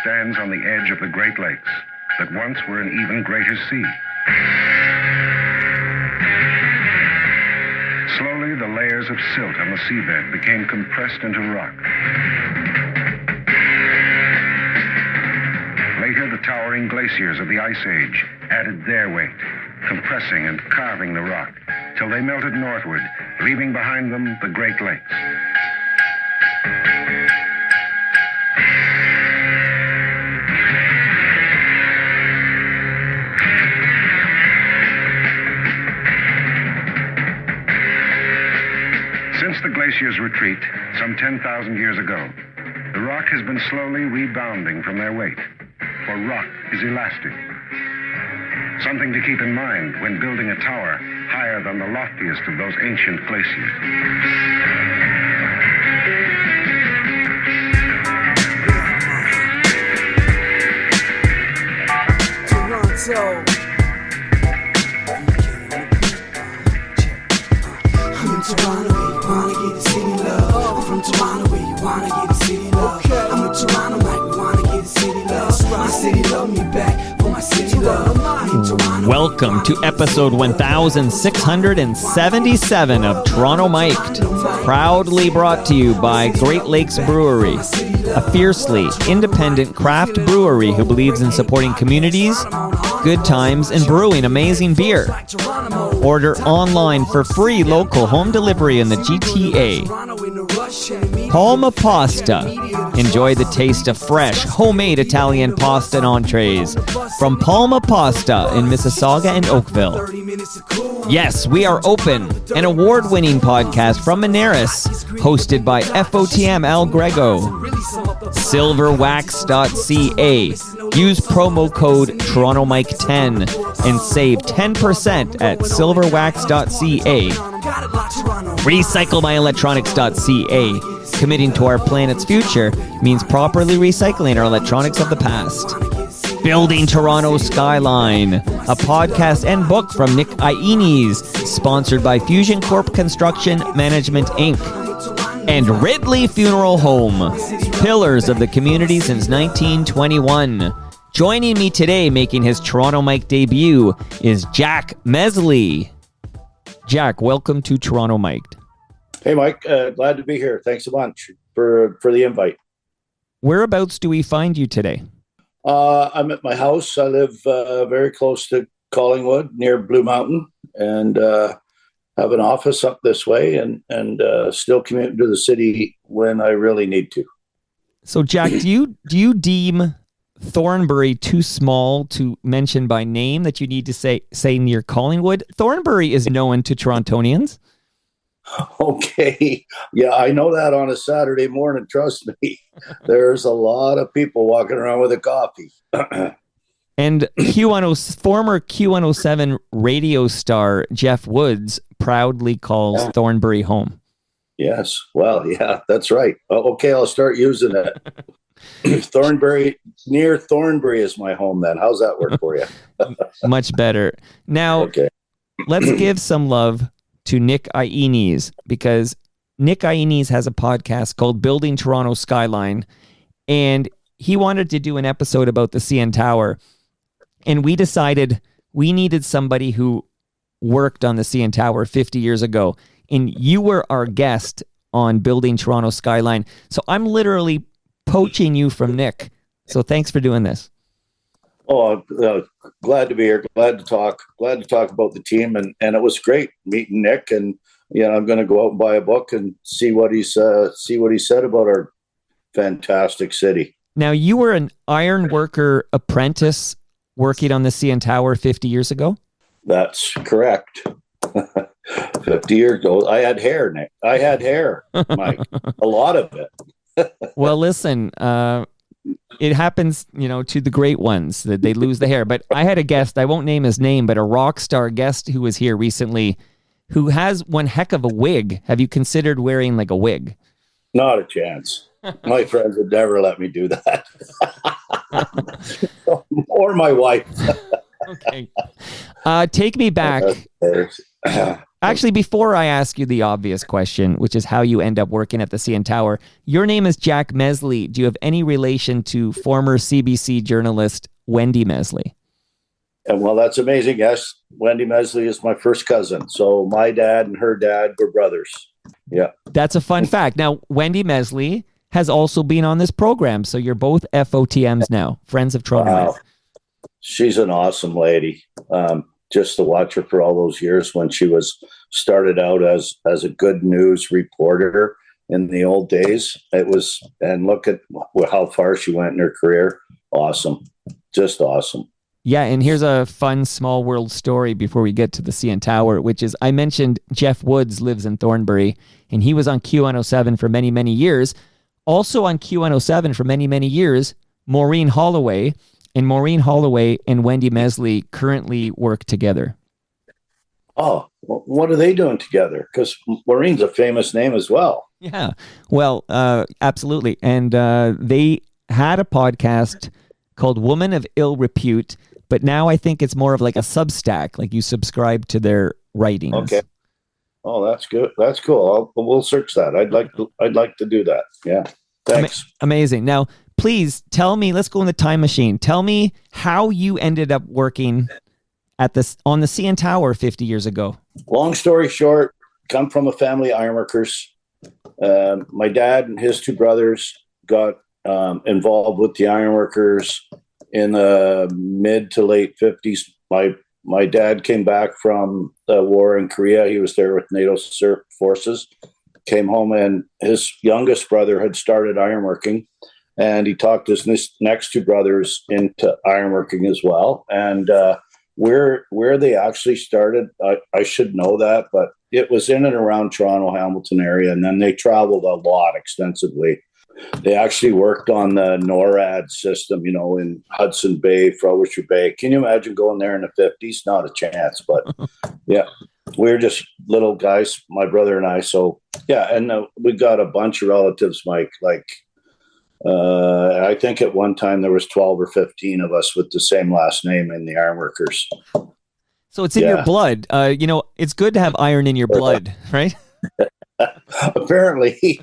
stands on the edge of the Great Lakes that once were an even greater sea. Slowly, the layers of silt on the seabed became compressed into rock. Later, the towering glaciers of the Ice Age added their weight, compressing and carving the rock, till they melted northward, leaving behind them the Great Lakes. Since the glacier's retreat, some 10,000 years ago, the rock has been slowly rebounding from their weight, for rock is elastic. Something to keep in mind when building a tower higher than the loftiest of those ancient glaciers. Toronto. I'm in Toronto, where you wanna get the city love. I'm from Toronto, where you wanna get the city love. I'm in Toronto, like we wanna get the city love. My city love me back for my city love. I'm in Toronto. Welcome to episode 1677 of Toronto Mic'd, proudly brought to you by Great Lakes Brewery, a fiercely independent craft brewery who believes in supporting communities, good times, and brewing amazing beer. Order online for free local home delivery in the GTA. Palma Pasta. Enjoy the taste of fresh, homemade Italian pasta and entrees from Palma Pasta in Mississauga and Oakville. Yes, we are open, an award-winning podcast from Monaris, hosted by FOTM Al Grego. Silverwax.ca. Use promo code TorontoMike10 and save 10% at silverwax.ca. RecycleMyElectronics.ca. Committing to our planet's future means properly recycling our electronics of the past. Building Toronto Skyline, a podcast and book from Nick Iones, sponsored by Fusion Corp Construction Management, Inc. And Ridley Funeral Home, pillars of the community since 1921. Joining me today, making his Toronto Mic debut, is Jack Mesley. Jack, welcome to Toronto Mic'd. Hey, Mike. Glad to be here. Thanks a bunch for the invite. Whereabouts do we find you today? I'm at my house. I live very close to Collingwood, near Blue Mountain, and have an office up this way, and still commute to the city when I really need to. So, Jack, do you deem Thornbury too small to mention by name that you need to say near Collingwood? Thornbury is known to Torontonians. Okay. Yeah, I know that on a Saturday morning. Trust me. There's a lot of people walking around with a coffee. And former Q107 radio star Jeff Woods proudly calls Thornbury home. Yes. Well, yeah, that's right. Okay, I'll start using it. Near Thornbury is my home then. How's that work for you? Much better. Now, okay. Let's give some love to Nick Iones, because Nick Iones has a podcast called Building Toronto Skyline, and he wanted to do an episode about the CN Tower, and we decided we needed somebody who worked on the CN Tower 50 years ago, and you were our guest on Building Toronto Skyline, so I'm literally poaching you from Nick, so thanks for doing this. Oh, glad to be here. Glad to talk about the team, and it was great meeting Nick. And I'm going to go out and buy a book and see what he said about our fantastic city. Now, you were an ironworker apprentice working on the CN Tower 50 years ago. That's correct. 50 years ago, I had hair, Nick. I had hair, Mike. A lot of it. Well, listen. It happens, to the great ones that they lose the hair. But I had a guest, I won't name his name, but a rock star guest who was here recently who has one heck of a wig. Have you considered wearing like a wig? Not a chance. My friends would never let me do that. Or my wife. Okay. Take me back. Actually, before I ask you the obvious question, which is how you end up working at the CN Tower, your name is Jack Mesley. Do you have any relation to former CBC journalist Wendy Mesley? And well, that's amazing. Yes, Wendy Mesley is my first cousin. So my dad and her dad were brothers. Yeah. That's a fun fact. Now, Wendy Mesley has also been on this program. So you're both FOTMs now, Friends of Toronto. Wow. She's an awesome lady. Just to watch her for all those years when she was started out as a good news reporter in the old days. It was, and look at how far she went in her career. Awesome. Just awesome. Yeah, and here's a fun small world story before we get to the CN Tower, which is I mentioned Jeff Woods lives in Thornbury, and he was on Q107 for many, many years. Also on Q107 for many, many years, Maureen Holloway. And Maureen Holloway and Wendy Mesley currently work together. Oh, well, what are they doing together? Because Maureen's a famous name as well. Yeah, well, absolutely. And they had a podcast called Woman of Ill Repute, but now I think it's more of like a Substack, like you subscribe to their writings. Okay. Oh, that's good. That's cool. We'll search that. I'd like to do that. Yeah. Thanks. Amazing. Now, please tell me, let's go in the time machine. Tell me how you ended up working on the CN Tower 50 years ago. Long story short, come from a family of ironworkers. My dad and his two brothers got involved with the ironworkers in the mid to late 50s. My dad came back from the war in Korea. He was there with NATO forces. Came home, and his youngest brother had started ironworking. And he talked his next two brothers into ironworking as well. And where they actually started, I should know that, but it was in and around Toronto, Hamilton area. And then they traveled a lot extensively. They actually worked on the NORAD system, in Hudson Bay, Frobisher Bay. Can you imagine going there in the 50s? Not a chance, but yeah. We were just little guys, my brother and I. So yeah, and we got a bunch of relatives, Mike, like I think at one time there was 12 or 15 of us with the same last name in the ironworkers. So it's in your blood. It's good to have iron in your blood, right? Apparently,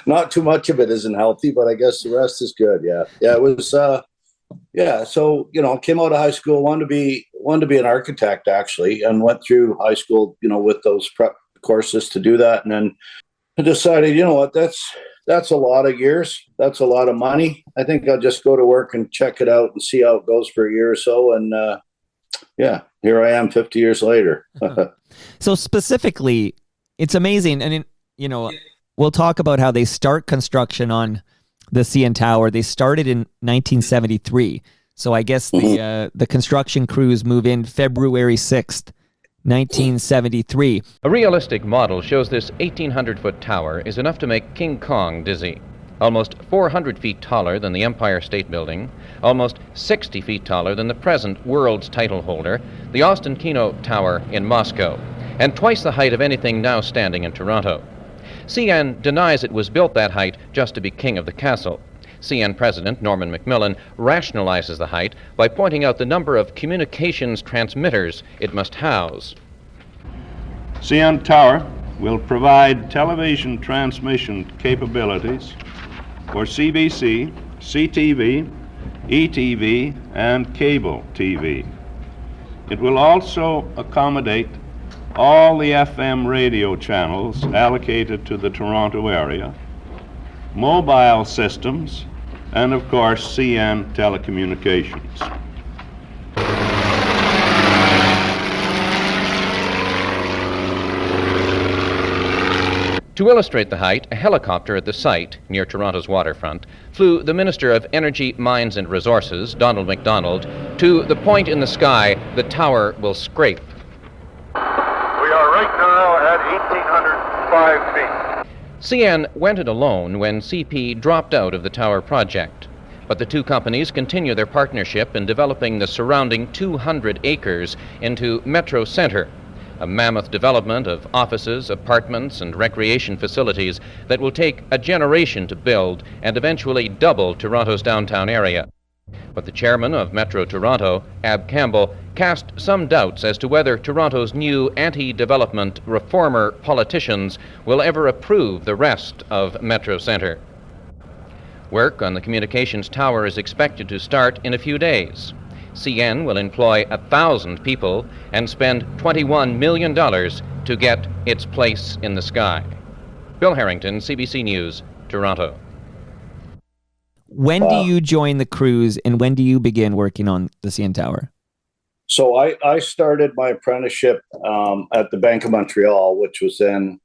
not too much of it isn't healthy, but I guess the rest is good. Yeah. Yeah. It was, So, came out of high school, wanted to be an architect actually, and went through high school, with those prep courses to do that. And then I decided, you know what, that's a lot of years. That's a lot of money. I think I'll just go to work and check it out and see how it goes for a year or so. And here I am 50 years later. So specifically, it's amazing. And, we'll talk about how they start construction on the CN Tower. They started in 1973. So I guess the construction crews move in February 6th, 1973. A realistic model shows this 1,800-foot tower is enough to make King Kong dizzy. Almost 400 feet taller than the Empire State Building, almost 60 feet taller than the present world's title holder, the Ostankino Tower in Moscow, and twice the height of anything now standing in Toronto. CN denies it was built that height just to be king of the castle. CN President Norman McMillan rationalizes the height by pointing out the number of communications transmitters it must house. CN Tower will provide television transmission capabilities for CBC, CTV, ETV, and cable TV. It will also accommodate all the FM radio channels allocated to the Toronto area, mobile systems, and of course CN telecommunications. To illustrate the height, a helicopter at the site, near Toronto's waterfront, flew the Minister of Energy, Mines and Resources, Donald MacDonald, to the point in the sky the tower will scrape. We are right now at 1,805 feet. CN went it alone when CP dropped out of the tower project. But the two companies continue their partnership in developing the surrounding 200 acres into Metro Centre, a mammoth development of offices, apartments, and recreation facilities that will take a generation to build and eventually double Toronto's downtown area. But the chairman of Metro Toronto, Ab Campbell, cast some doubts as to whether Toronto's new anti-development reformer politicians will ever approve the rest of Metro Centre. Work on the communications tower is expected to start in a few days. CN will employ 1,000 people and spend $21 million to get its place in the sky. Bill Harrington, CBC News, Toronto. When do you join the crews, and when do you begin working on the CN Tower? So I started my apprenticeship at the Bank of Montreal, which was then,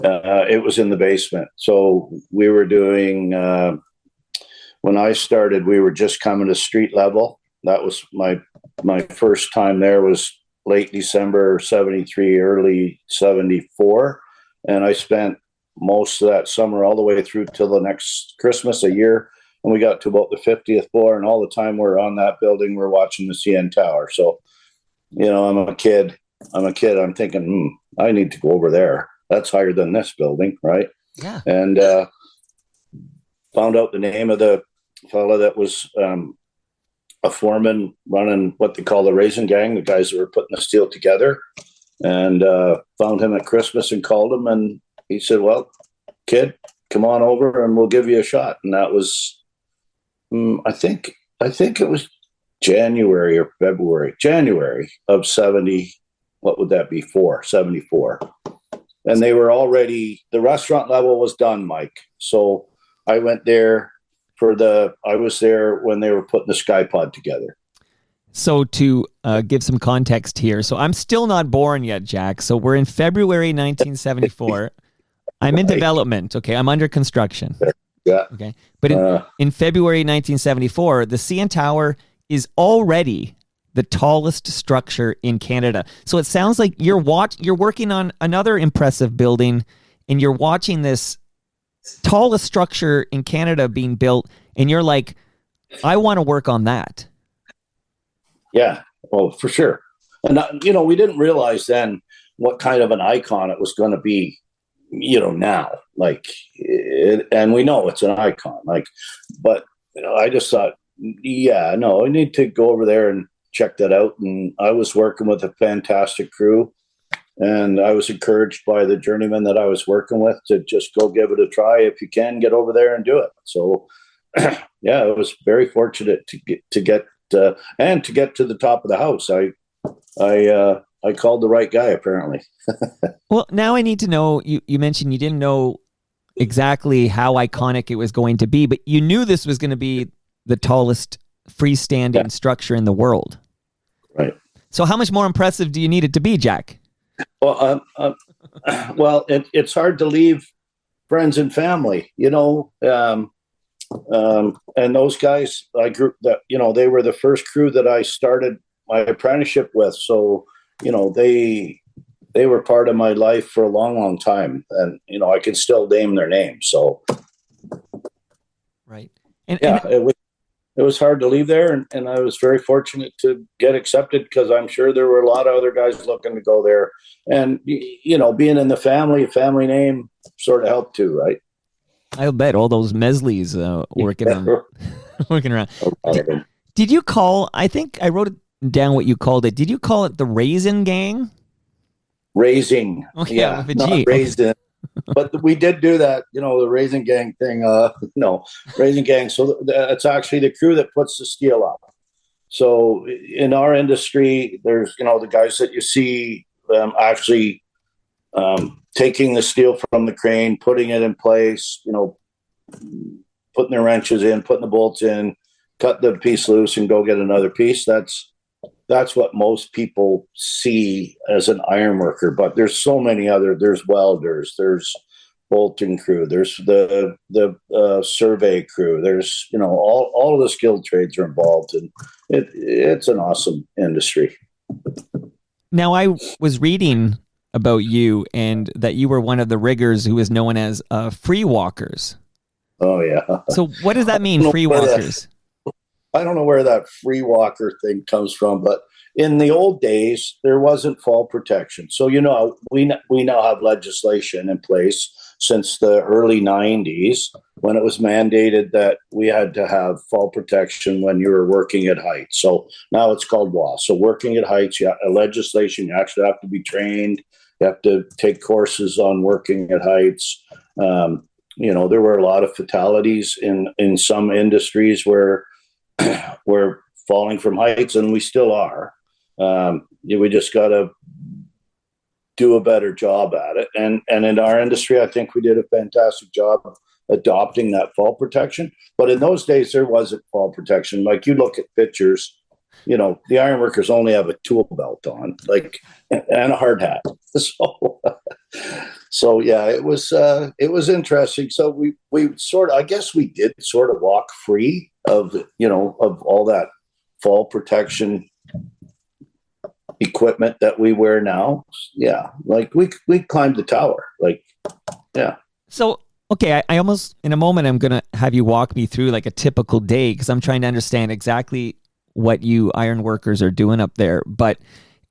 it was in the basement. So we were doing, when I started, we were just coming to street level. That was my first time there was late December 73, early 74. And I spent most of that summer all the way through till the next Christmas, a year. And we got to about the 50th floor, and all the time we're on that building, we're watching the CN Tower. So, I'm a kid. I'm thinking, I need to go over there. That's higher than this building, right? Yeah. And found out the name of the fellow that was a foreman running what they call the Raisin Gang, the guys that were putting the steel together. And found him at Christmas and called him, and he said, "Well, kid, come on over and we'll give you a shot." And that was, I think it was January or January of 70. What would that be? 74. And they were already, the restaurant level was done, Mike. So I went there I was there when they were putting the SkyPod together. So to give some context here, so I'm still not born yet, Jack. So we're in February 1974. I'm in development. Okay, I'm under construction. Yeah. Okay, but in February 1974, the CN Tower is already the tallest structure in Canada. So it sounds like you're working on another impressive building, and you're watching this tallest structure in Canada being built, and you're like, I want to work on that. Yeah, well, for sure. And, we didn't realize then what kind of an icon it was going to be, now. And we know it's an icon. But I just thought, I need to go over there and check that out. And I was working with a fantastic crew. And I was encouraged by the journeyman that I was working with to just go give it a try. If you can, get over there and do it. So, I was very fortunate to get to the top of the house. I called the right guy, apparently. Well, now I need to know, you mentioned you didn't know exactly how iconic it was going to be, but you knew this was going to be the tallest freestanding structure in the world. Right. So how much more impressive do you need it to be, Jack? Well, it's hard to leave friends and family, and those guys, I grew that, they were the first crew that I started my apprenticeship with. So, they were part of my life for a long, long time, and, I can still name their names. So, right. It was hard to leave there, and I was very fortunate to get accepted, because I'm sure there were a lot of other guys looking to go there. And, being in the family name sort of helped too, right? I'll bet all those Mesleys working around. Did you call, I think I wrote it down what you called it. Did you call it the Raisin Gang? Raising. Okay, yeah, with a not G. raisin. But we did do that, the Raisin Gang thing. Raisin Gang. So it's actually the crew that puts the steel up. So in our industry, there's, the guys that you see actually taking the steel from the crane, putting it in place, putting the wrenches in, putting the bolts in, cut the piece loose and go get another piece. That's what most people see as an ironworker, but there's so many there's welders, there's bolting crew, there's the survey crew, there's, all of the skilled trades are involved, and it's an awesome industry. Now, I was reading about you, and that you were one of the riggers who was known as free walkers. Oh, yeah. So what does that mean, free walkers? I don't know where that free walker thing comes from, but in the old days, there wasn't fall protection. So, we now have legislation in place since the early 90s, when it was mandated that we had to have fall protection when you were working at height. So now it's called law. So working at heights, legislation, you actually have to be trained. You have to take courses on working at heights. There were a lot of fatalities in some industries where we're falling from heights, and we still are. We just got to do a better job at it. And in our industry, I think we did a fantastic job of adopting that fall protection. But in those days, there wasn't fall protection. Like, you look at pictures, the ironworkers only have a tool belt on, and a hard hat. So yeah, it was interesting. So we sort of, I guess we did sort of walk free of all that fall protection equipment that we wear now. Yeah, we climbed the tower. Yeah. So, okay, I almost, in a moment, I'm going to have you walk me through like a typical day, because I'm trying to understand exactly what you iron workers are doing up there. But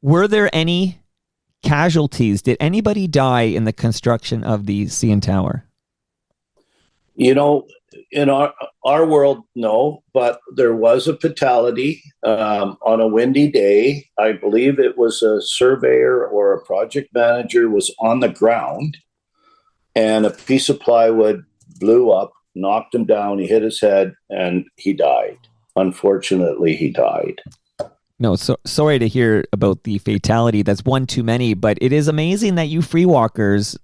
were there any casualties? Did anybody die in the construction of the CN Tower? In our world, no, but there was a fatality on a windy day. I believe it was a surveyor or a project manager was on the ground, and a piece of plywood blew up, knocked him down. He hit his head, and he died. Unfortunately, he died. No, so sorry to hear about the fatality. That's one too many, but it is amazing that you free walkers,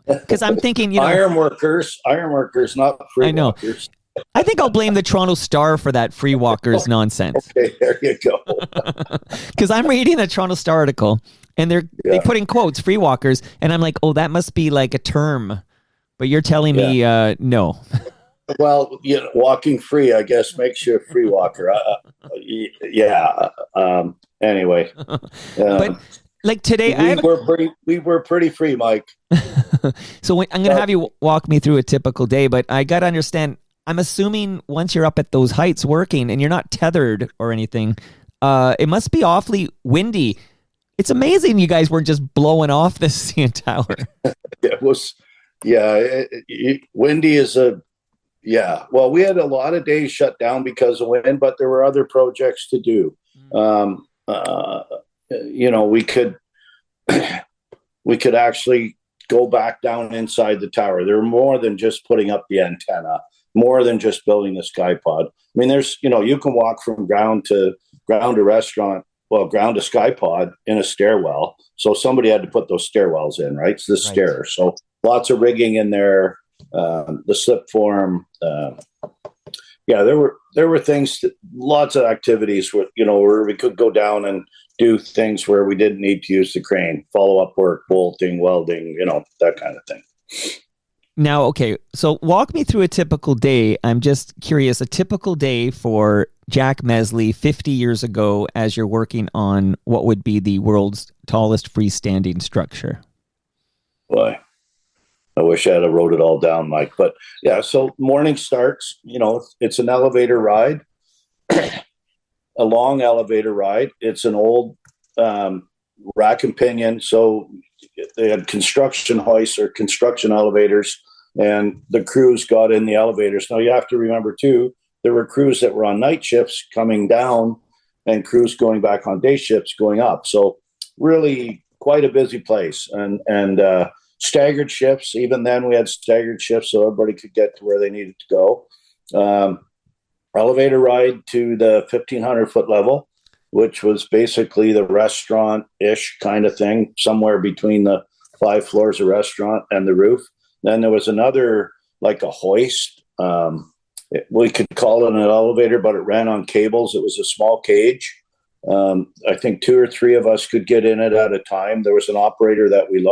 because I'm thinking, iron workers, not free I know. walkers. I think I'll blame the Toronto Star for that free walkers nonsense. Okay, there you go. Because I'm reading a Toronto Star article, and they put in quotes free walkers, and I'm like, oh, that must be like a term, but you're telling me no. Well, walking free, I guess, makes you a free walker. Anyway, but like today, we were pretty free, Mike. So I'm going to have you walk me through a typical day, but I got to understand. I'm assuming once you're up at those heights working and you're not tethered or anything, it must be awfully windy. It's amazing you guys weren't just blowing off the CN Tower. It was, windy is well, we had a lot of days shut down because of wind, but there were other projects to do. We could actually go back down inside the tower. There were more than just putting up the antenna, more than just building the sky pod. I mean, there's, you can walk from ground to restaurant, ground to sky pod in a stairwell. So somebody had to put those stairwells in, right? It's the stairs. So lots of rigging in there, the slip form. There were things, lots of activities where we could go down and do things where we didn't need to use the crane, follow-up work, bolting, welding, that kind of thing. Now, okay, so walk me through a typical day. I'm just curious, a typical day for Jack Mesley 50 years ago as you're working on what would be the world's tallest freestanding structure. Boy, I wish I had wrote it all down, Mike. But yeah, so morning starts, it's an elevator ride, a long elevator ride. It's an old rack and pinion. So they had construction hoists or construction elevators, and the crews got in the elevators. Now you have to remember too, there were crews that were on night shifts coming down and crews going back on day shifts going up. So really quite a busy place, and staggered shifts. Even then we had staggered shifts so everybody could get to where they needed to go. Elevator ride to the 1,500 foot level, which was basically the restaurant-ish kind of thing, somewhere between the 5 floors of restaurant and the roof. Then there was another, like a hoist. We could call it an elevator, but it ran on cables. It was a small cage. I think 2 or 3 of us could get in it at a time. There was an operator that we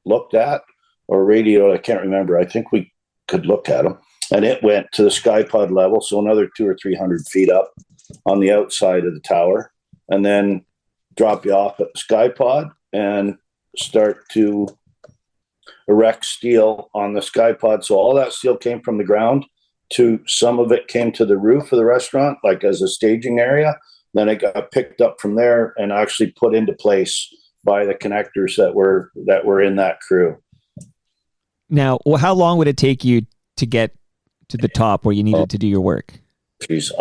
looked at, or radio, I can't remember. I think we could look at him. And it went to the sky pod level, so another 200 or 300 feet up on the outside of the tower, and then drop you off at the sky pod and start to erect steel on the sky pod. So all that steel came from the ground, to some of it came to the roof of the restaurant, like as a staging area. Then it got picked up from there and actually put into place by the connectors that were in that crew. Now, how long would it take you to get to the top where you needed to do your work? Geez,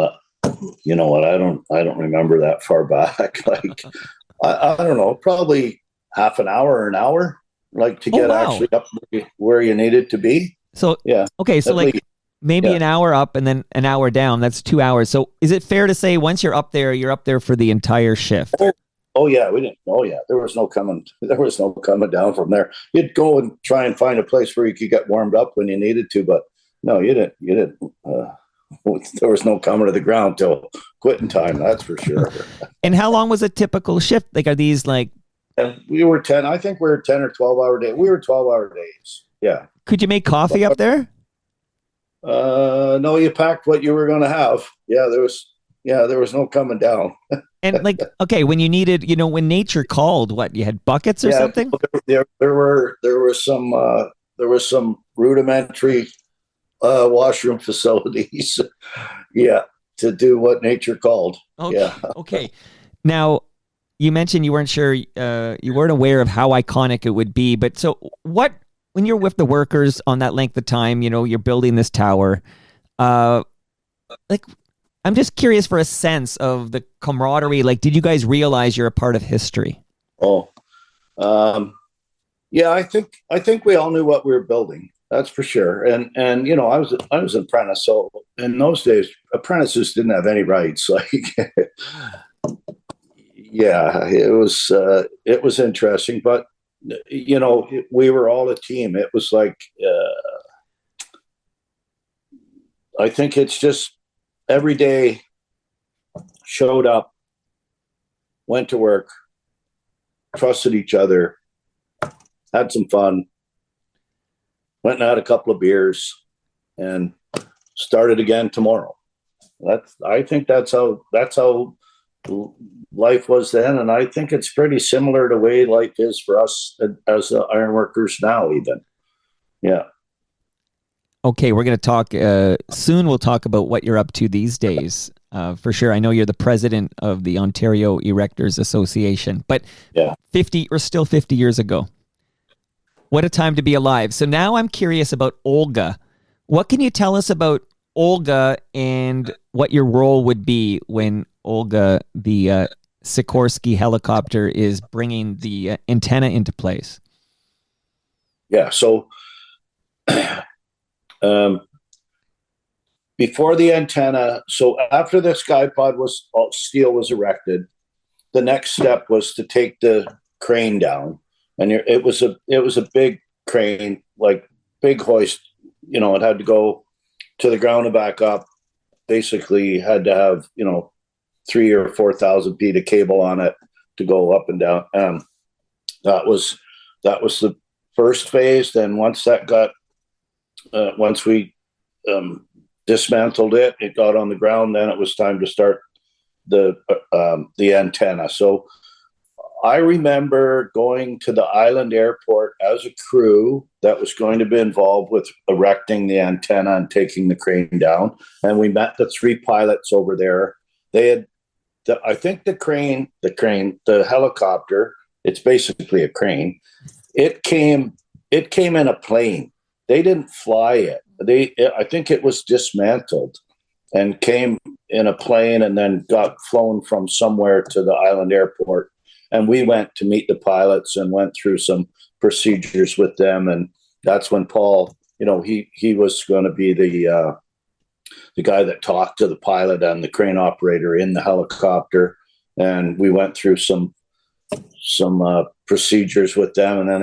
you know what? I don't remember that far back. Like, I don't know, probably half an hour or an hour, like to get actually up where you needed to be. So, yeah. Okay. So like maybe an hour up and then an hour down. That's 2 hours. So is it fair to say once you're up there for the entire shift? Oh yeah, we didn't. Oh yeah, there was no coming down from there. You'd go and try and find a place where you could get warmed up when you needed to, but no, you didn't. There was no coming to the ground till quitting time. That's for sure. And how long was a typical shift? Like, are these like? And we were 10. I think we were 10 or 12-hour days. We were 12-hour days. Yeah. Could you make coffee up there? No, you packed what you were going to have. Yeah, there was no coming down. And like, okay, when you needed, when nature called, what, you had buckets or something? There was some rudimentary washroom facilities. Yeah, to do what nature called. Okay. Yeah. Okay. Now, you mentioned you weren't sure, you weren't aware of how iconic it would be, but so when you're with the workers on that length of time, you're building this tower, like, I'm just curious for a sense of the camaraderie. Like, did you guys realize you're a part of history? Oh, yeah, I think we all knew what we were building. That's for sure. And I was an apprentice, so in those days, apprentices didn't have any rights. Like, yeah, it was interesting, but we were all a team. It was like, I think it's just every day showed up, went to work, trusted each other, had some fun, went and had a couple of beers, and started again tomorrow. I think that's how life was then, and I think it's pretty similar to the way life is for us as ironworkers now, even. Yeah. Okay, we're going to talk soon. We'll talk about what you're up to these days. For sure. I know you're the president of the Ontario Erectors Association, but 50 years ago. What a time to be alive. So now I'm curious about Olga. What can you tell us about Olga and what your role would be when Olga, the Sikorsky helicopter, is bringing the antenna into place? Yeah, so before the antenna, so after the skypod steel was erected, the next step was to take the crane down, and it was a big crane, like big hoist. It had to go to the ground and back up. Basically, had to have 3,000 or 4,000 feet of cable on it to go up and down. That was the first phase. Then once we dismantled it, it got on the ground. Then it was time to start the antenna. So I remember going to the island airport as a crew that was going to be involved with erecting the antenna and taking the crane down. And we met the 3 pilots over there. They had, I think the helicopter, it's basically a crane. It came in a plane. They didn't fly it. I think it was dismantled and came in a plane and then got flown from somewhere to the island airport. And we went to meet the pilots and went through some procedures with them. And that's when Paul, he was going to be the guy that talked to the pilot and the crane operator in the helicopter. And we went through some procedures with them. And then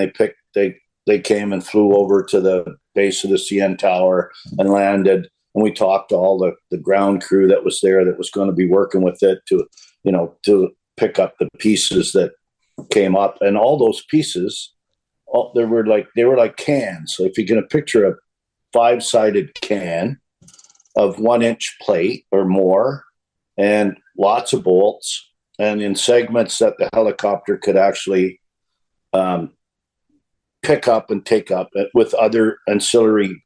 they came and flew over to the base of the CN Tower and landed. And we talked to all the ground crew that was there that was going to be working with it to pick up the pieces that came up. And all those pieces, they were like cans. So if you can picture a 5-sided can of 1-inch plate or more, and lots of bolts, and in segments that the helicopter could actually pick up and take up with other ancillary,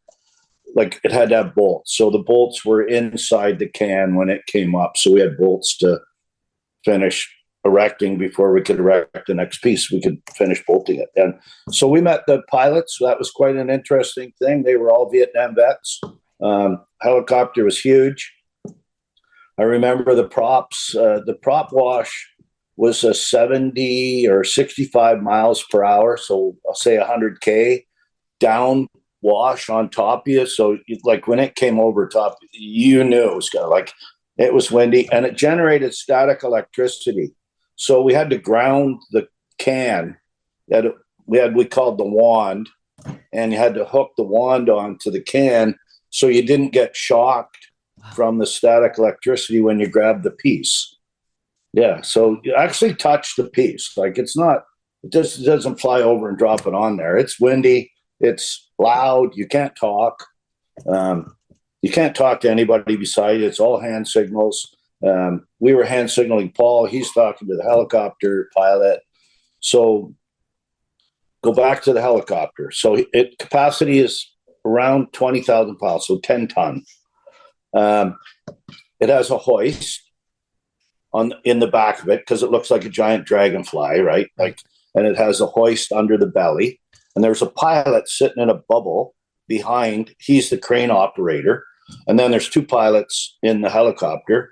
like it had to have bolts. So the bolts were inside the can when it came up. So we had bolts to finish erecting before we could erect the next piece. We could finish bolting it. And so we met the pilots. So that was quite an interesting thing. They were all Vietnam vets. Helicopter was huge. I remember the props. The prop wash was a 70 or 65 miles per hour. So I'll say 100K down wash on top of you. So like when it came over top, you knew it was gonna, like, it was windy, and it generated static electricity. So we had to ground the can that we called the wand, and you had to hook the wand onto the can so you didn't get shocked from the static electricity when you grabbed the piece. Yeah, so you actually touch the piece. Like, it doesn't fly over and drop it on there. It's windy. It's loud. You can't talk. You can't talk to anybody beside you. It's all hand signals. We were hand signaling Paul. He's talking to the helicopter pilot. So go back to the helicopter. So capacity is around 20,000 pounds, so 10 ton. It has a hoist in the back of it because it looks like a giant dragonfly, right? And it has a hoist under the belly. And there's a pilot sitting in a bubble behind. He's the crane operator. And then there's two pilots in the helicopter,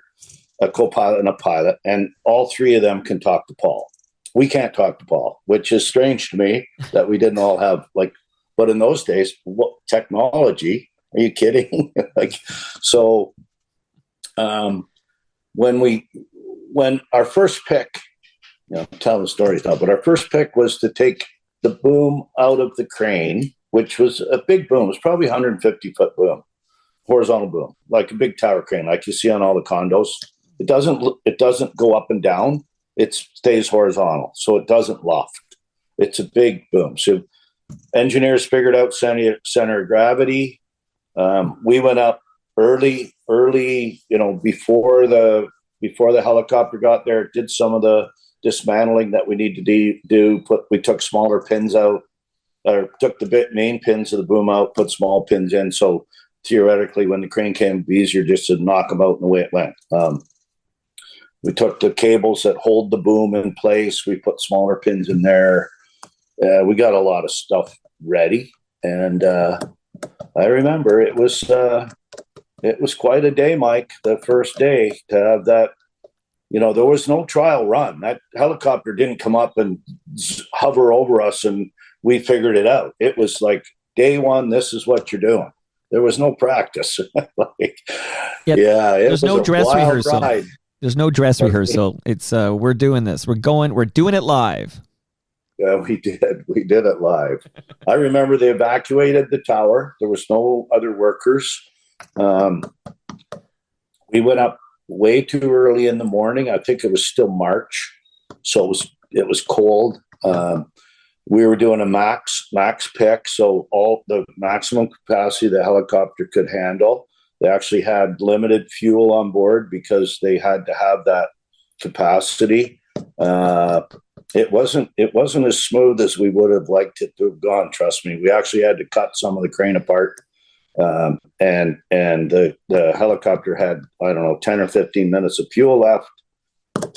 a co-pilot and a pilot, and all three of them can talk to Paul. We can't talk to Paul, which is strange to me that we didn't all have, like, but in those days, what technology? Are you kidding? So when our first pick, I'm telling the stories now, but our first pick was to take the boom out of the crane, which was a big boom. It was probably 150-foot boom, horizontal boom, like a big tower crane, like you see on all the condos. It doesn't go up and down. It stays horizontal, so it doesn't loft. It's a big boom. So engineers figured out center of gravity. We went up early, before the helicopter got there. Did some of the dismantling that we need to do. We took smaller pins out, or took the main pins of the boom out, put small pins in. So theoretically, when the crane came, it'd be easier just to knock them out, and the way it went. We took the cables that hold the boom in place. We put smaller pins in there. We got a lot of stuff ready, and I remember it was quite a day, Mike. The first day to have that. There was no trial run. That helicopter didn't come up and hover over us and we figured it out. It was like day one, this is what you're doing. There was no practice. There's no dress rehearsal. Ride. There's no dress rehearsal. It's we're doing this. We're doing it live. Yeah, we did. We did it live. I remember they evacuated the tower. There was no other workers. We went up way too early in the morning. I think it was still March, so it was cold. We were doing a max pick, so all the maximum capacity the helicopter could handle. They actually had limited fuel on board because they had to have that capacity. It wasn't as smooth as we would have liked it to have gone. Trust me, we actually had to cut some of the crane apart. And the helicopter had, 10 or 15 minutes of fuel left.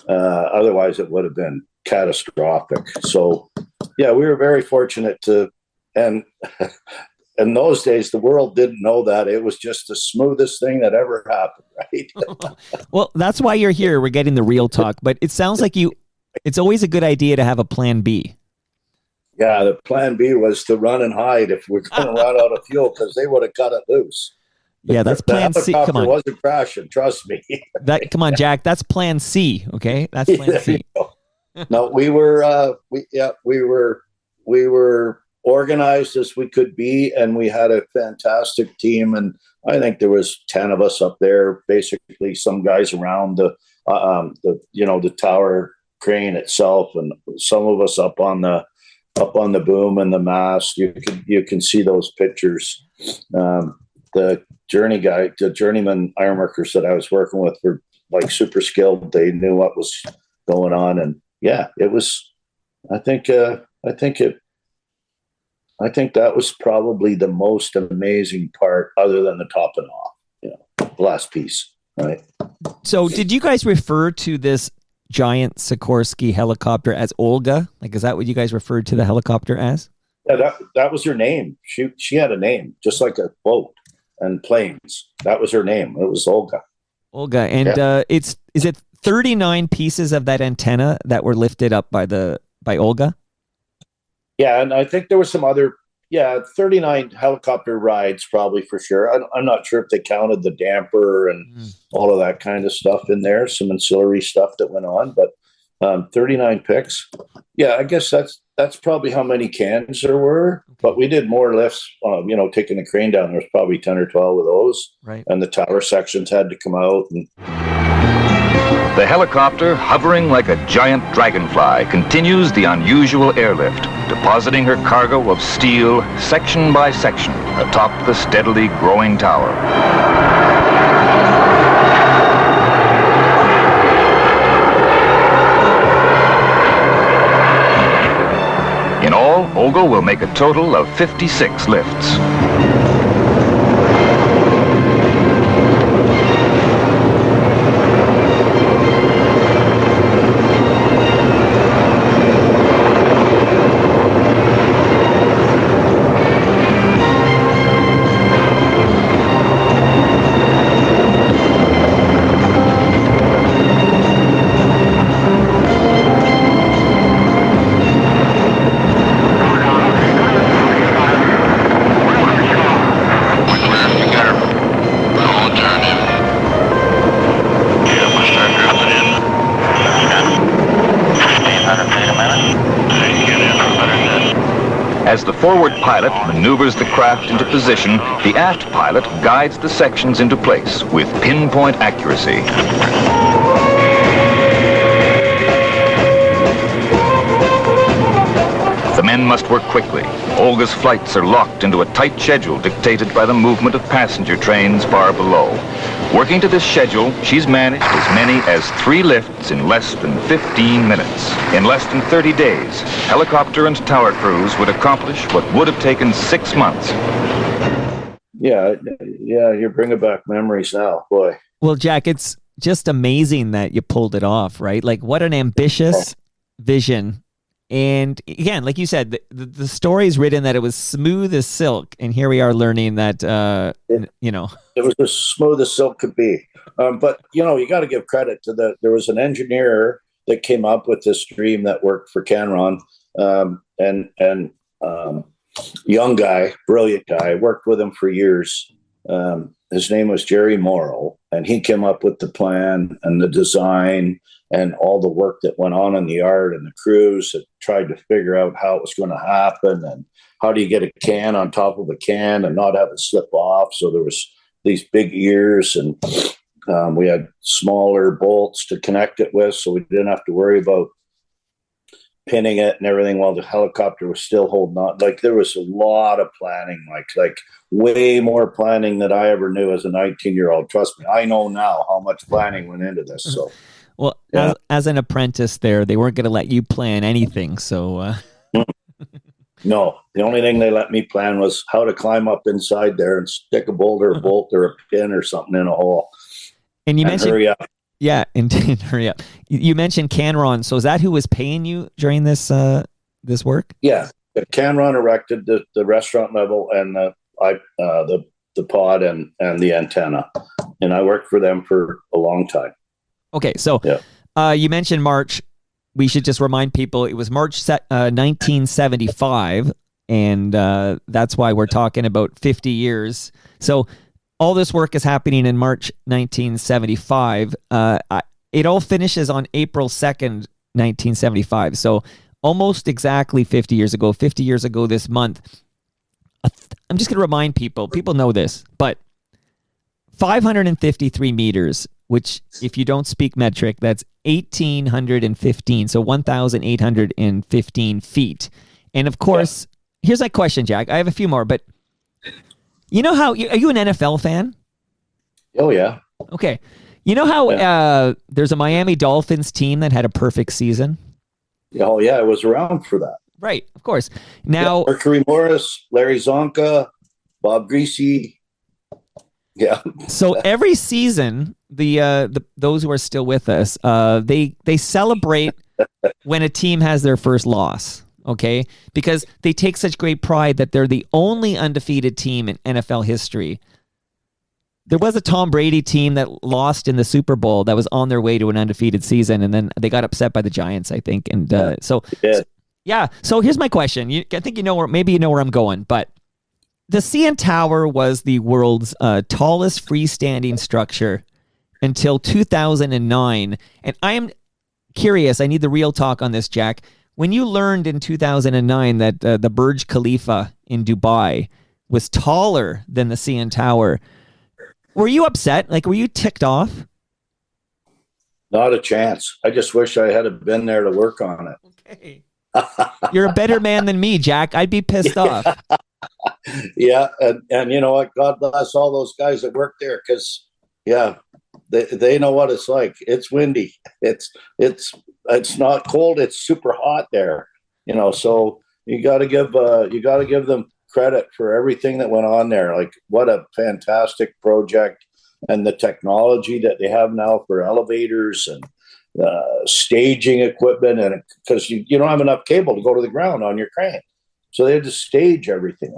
Otherwise it would have been catastrophic. So yeah, we were very fortunate and in those days, the world didn't know that. It was just the smoothest thing that ever happened, right? Well, that's why you're here. We're getting the real talk, but it sounds like it's always a good idea to have a plan B. Yeah, the plan B was to run and hide if we're going to run out of fuel, because they would have cut it loose. Yeah, that's plan C. Come on. It wasn't crashing, trust me. Come on, Jack. That's plan C, okay? That's plan C. No, we were organized as we could be, and we had a fantastic team. And I think there was 10 of us up there, basically some guys around the tower crane itself, and some of us up on the boom and the mast. You can see those pictures. The journeyman ironworkers that I was working with were like super skilled. They knew what was going on, and yeah, it was. I think that was probably the most amazing part, other than the topping off. The last piece, right? So, did you guys refer to this giant Sikorsky helicopter as Olga? Like, is that what you guys referred to the helicopter as? Yeah, that was her name. She had a name, just like a boat and planes. That was her name. It was Olga. Olga, and is it 39 pieces of that antenna that were lifted up by Olga? Yeah, and I think there were some other 39 helicopter rides probably for sure. I'm not sure if they counted the damper and all of that kind of stuff in there, some ancillary stuff that went on, but 39 picks. Yeah, I guess that's probably how many cans there were, but we did more lifts, taking the crane down. There's probably 10 or 12 of those. Right. And the tower sections had to come out. And the helicopter, hovering like a giant dragonfly, continues the unusual airlift, depositing her cargo of steel section by section atop the steadily growing tower. In all, Olga will make a total of 56 lifts. As the forward pilot maneuvers the craft into position, the aft pilot guides the sections into place with pinpoint accuracy. The men must work quickly. Olga's flights are locked into a tight schedule dictated by the movement of passenger trains far below. Working to this schedule, she's managed as many as 3 lifts in less than 15 minutes. In less than 30 days, helicopter and tower crews would accomplish what would have taken 6 months. Yeah, you're bringing back memories now, boy. Well, Jack, it's just amazing that you pulled it off, right? Like, what an ambitious vision. And again, like you said, the story's written that it was smooth as silk, and here we are learning that, it was as smooth as silk could be. But you got to give credit to there was an engineer that came up with this dream that worked for Canron, and young guy, brilliant guy, worked with him for years. His name was Jerry Morrow, and he came up with the plan and the design and all the work that went on in the yard, and the crews that tried to figure out how it was going to happen and how do you get a can on top of a can and not have it slip off. So there was these big ears, and we had smaller bolts to connect it with, so we didn't have to worry about pinning it and everything while the helicopter was still holding on. Like, there was a lot of planning, like way more planning than I ever knew as a 19-year-old. Trust me, I know now how much planning went into this. So, well, yeah. as an apprentice there, they weren't going to let you plan anything. So, no, the only thing they let me plan was how to climb up inside there and stick a bolt or a pin or something in a hole. And you mentioned, hurry up. Yeah, and hurry up. You mentioned Canron. So is that who was paying you during this this work? Yeah, Canron erected the restaurant level and the pod and the antenna, and I worked for them for a long time. Okay, so you mentioned March. We should just remind people it was March 1975, and that's why we're talking about 50 years. So all this work is happening in March 1975. It all finishes on April 2nd, 1975. So almost exactly 50 years ago, 50 years ago this month. I'm just going to remind people know this, but 553 meters, which if you don't speak metric, that's 1,815. So 1,815 feet. And of course, here's my question, Jack. I have a few more, but you know how, are you an NFL fan? Oh, yeah. Okay. You know how there's a Miami Dolphins team that had a perfect season? Oh, yeah. I was around for that. Right. Of course. Now, Mercury Morris, Larry Zonka, Bob Greasy, Yeah. So every season, the those who are still with us, they celebrate when a team has their first loss. Okay, because they take such great pride that they're the only undefeated team in NFL history. There was a Tom Brady team that lost in the Super Bowl that was on their way to an undefeated season, and then they got upset by the Giants, I think. And so here's my question. I think you know where I'm going, but the CN Tower was the world's tallest freestanding structure until 2009. And I am curious, I need the real talk on this, Jack. When you learned in 2009 that the Burj Khalifa in Dubai was taller than the CN Tower, were you upset? Like, were you ticked off? Not a chance. I just wish I had been there to work on it. Okay. You're a better man than me, Jack. I'd be pissed off. Yeah, and you know what? God bless all those guys that work there, because they know what it's like. It's windy. It's not cold. It's super hot there. You know, so you got to give them credit for everything that went on there. Like, what a fantastic project, and the technology that they have now for elevators and staging equipment, and because you don't have enough cable to go to the ground on your crane. So they had to stage everything.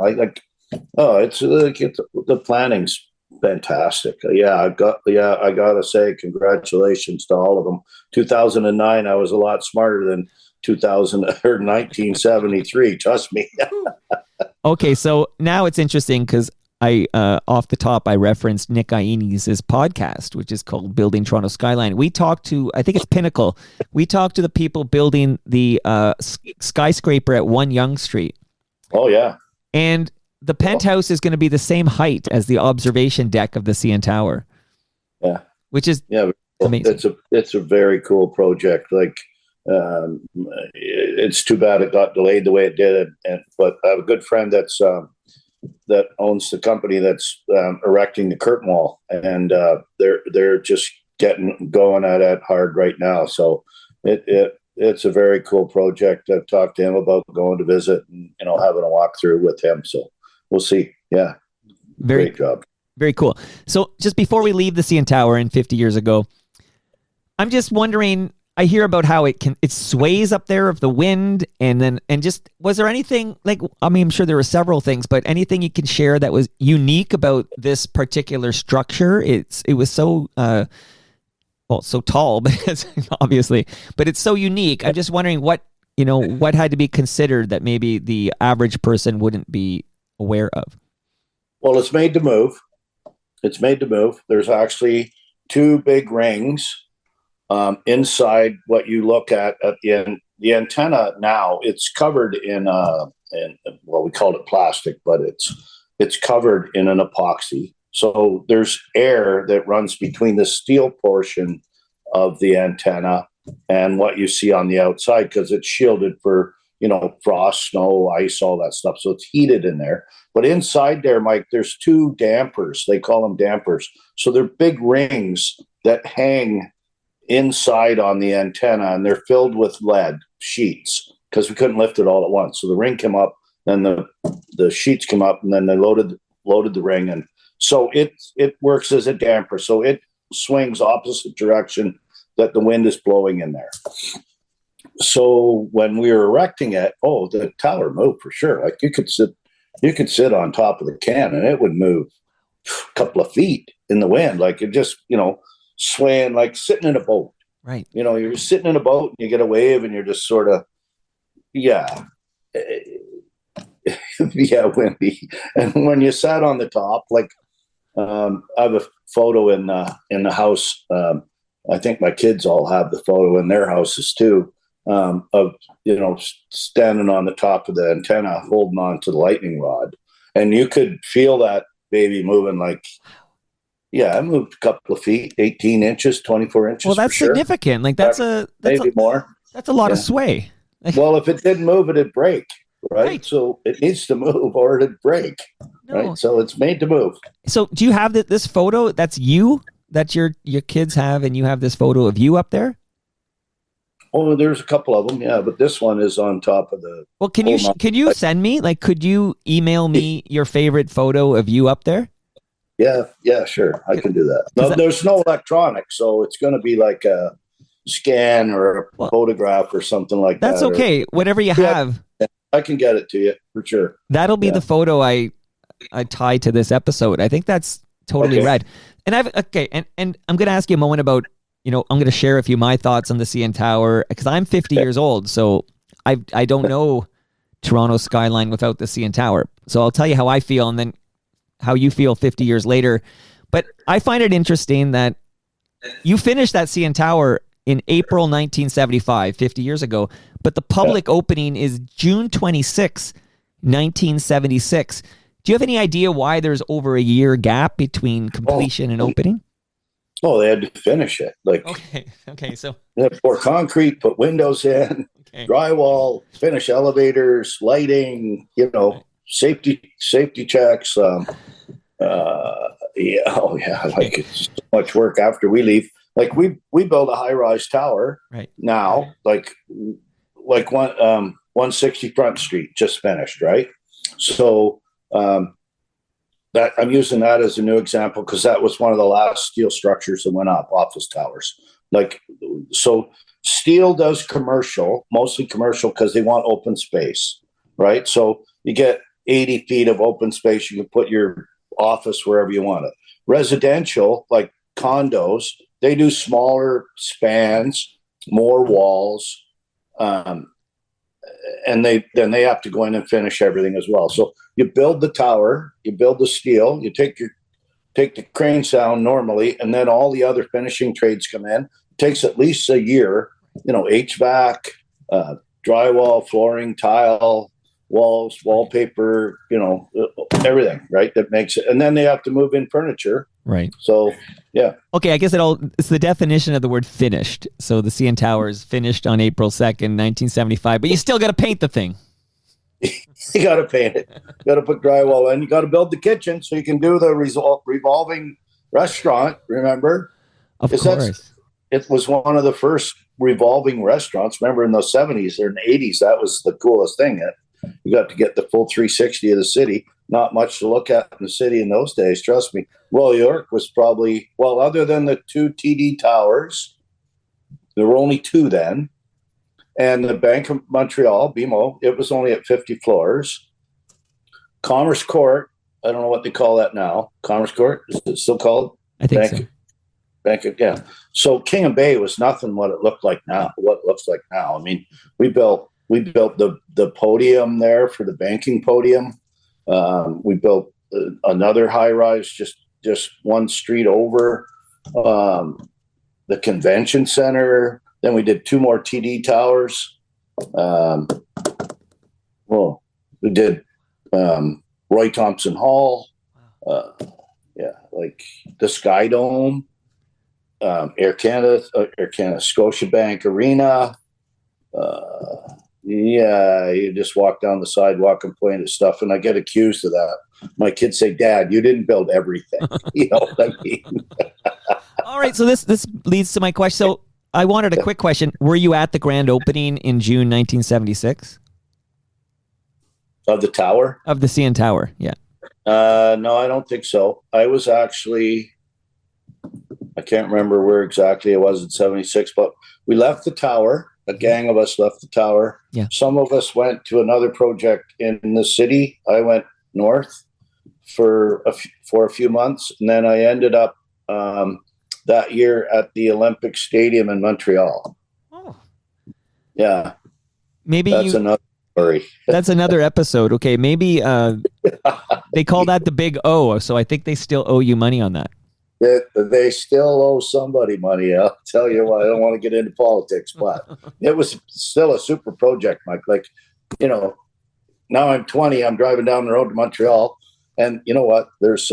The planning's fantastic. I gotta say, congratulations to all of them. 2009, I was a lot smarter than 1973. Trust me. Okay, so now it's interesting because I off the top I referenced Nick Ianni's podcast, which is called Building Toronto Skyline. We talked to, I think it's Pinnacle. We talked to the people building the skyscraper at 1 Yonge Street. Oh yeah, and the penthouse is going to be the same height as the observation deck of the CN Tower. Yeah, which is amazing. It's a very cool project. Like, it's too bad it got delayed the way it did. But I have a good friend that owns the company that's erecting the curtain wall, and they're just going at it hard right now. So it's a very cool project. I've talked to him about going to visit and having a walkthrough with him. So we'll see. Yeah, great job. Very cool. So just before we leave the CN Tower in 50 years ago, I'm just wondering. I hear about how it sways up there of the wind, and just was there anything like, I mean, I'm sure there were several things, but anything you can share that was unique about this particular structure? It was so so tall, but obviously, but it's so unique. I'm just wondering what had to be considered that maybe the average person wouldn't be aware of. Well, it's made to move. There's actually 2 big rings. Inside what you look at the antenna now, it's covered in we called it plastic, but it's covered in an epoxy. So there's air that runs between the steel portion of the antenna and what you see on the outside, because it's shielded for frost, snow, ice, all that stuff. So it's heated in there. But inside there, Mike, there's 2 dampers. They call them dampers. So they're big rings that hang inside on the antenna, and they're filled with lead sheets because we couldn't lift it all at once. So the ring came up, then the sheets come up, and then they loaded the ring, and so it works as a damper. So it swings opposite direction that the wind is blowing in there. So when we were erecting it, the tower moved for sure. Like you could sit on top of the can and it would move a couple of feet in the wind, like it just swaying, like sitting in a boat. Right. You're sitting in a boat and you get a wave and you're just sort of, windy. And when you sat on the top, like, I have a photo in the house. I think my kids all have the photo in their houses too, of, standing on the top of the antenna, holding on to the lightning rod. And you could feel that baby moving like, I moved a couple of feet, 18 inches, 24 inches. Well, that's significant. Like that's maybe more. That's a lot of sway. Well, if it didn't move, it'd break, right? So it needs to move or it'd break, right? So it's made to move. So do you have this photo? That's you, that your kids have, and you have this photo of you up there? Oh, there's a couple of them, yeah, but this one is on top of the. Well, can you send me? Like, could you email me your favorite photo of you up there? Yeah, sure. I can do that. No, there's no electronics, so it's going to be like a scan or a photograph or something like that. That's okay. Whatever you have. I can get it to you for sure. That'll be the photo I tie to this episode. I think that's totally rad. And and I'm going to ask you a moment about, I'm going to share a few of my thoughts on the CN Tower, because I'm 50 years old, so I don't know Toronto's skyline without the CN Tower. So I'll tell you how I feel and then how you feel 50 years later. But I find it interesting that you finished that CN Tower in April 1975, 50 years ago, but the public opening is June 26, 1976. Do you have any idea why there's over a year gap between completion and opening? Oh, they had to finish it. Okay, so they had to pour concrete, put windows in, drywall, finish elevators, lighting, safety checks. It's so much work after we leave. Like we build a high-rise tower now, like 160 Front Street just finished, right? So that I'm using that as a new example because that was one of the last steel structures that went up, office towers. So steel does commercial, mostly commercial, because they want open space, right? So you get 80 feet of open space. You can put your office wherever you want it. Residential, like condos, they do smaller spans, more walls, and they have to go in and finish everything as well. So you build the tower, you build the steel, you take the cranes down normally, and then all the other finishing trades come in. It takes at least a year, HVAC, drywall, flooring, tile, walls, wallpaper, everything, right? That makes it. And then they have to move in furniture. Right. So, yeah. Okay, I guess it's the definition of the word finished. So the CN Tower is finished on April 2nd, 1975, but you still got to paint the thing. You got to paint it. You got to put drywall in. You got to build the kitchen so you can do the revolving restaurant, remember? Of course. It was one of the first revolving restaurants. Remember in the 70s or in the 80s, that was the coolest thing. You got to get the full 360 of the city. Not much to look at in the city in those days, trust me. Royal York was probably, other than the two TD towers, there were only two then. And the Bank of Montreal, BMO, it was only at 50 floors. Commerce Court, I don't know what they call that now. Commerce Court, is it still called? I think so. Yeah. So King and Bay was nothing what it looked like now. What it looks like now. I mean, we built the podium there for the banking podium. We built another high rise just one street over. The convention center. Then we did two more TD towers. We did Roy Thompson Hall. Like the Sky Dome, Air Canada, Scotiabank Arena. You just walk down the sidewalk and point at stuff, and I get accused of that. My kids say, "Dad, you didn't build everything." You know what I mean? All right, so this leads to my question. So I wanted a quick question. Were you at the grand opening in June 1976? Of the tower? Of the CN Tower, yeah. No, I don't think so. I was actually, I can't remember where exactly it was in 76, but we left the tower. A gang of us left the tower. Yeah. Some of us went to another project in the city. I went north for a few months, and then I ended up that year at the Olympic Stadium in Montreal. Oh. Yeah. Maybe that's another story. That's another episode. Okay, maybe they call that the Big O, so I think they still owe you money on that. They still owe somebody money. I'll tell you what, I don't want to get into politics, but it was still a super project, Mike. Like, now I'm 20, I'm driving down the road to Montreal, and you know what? There's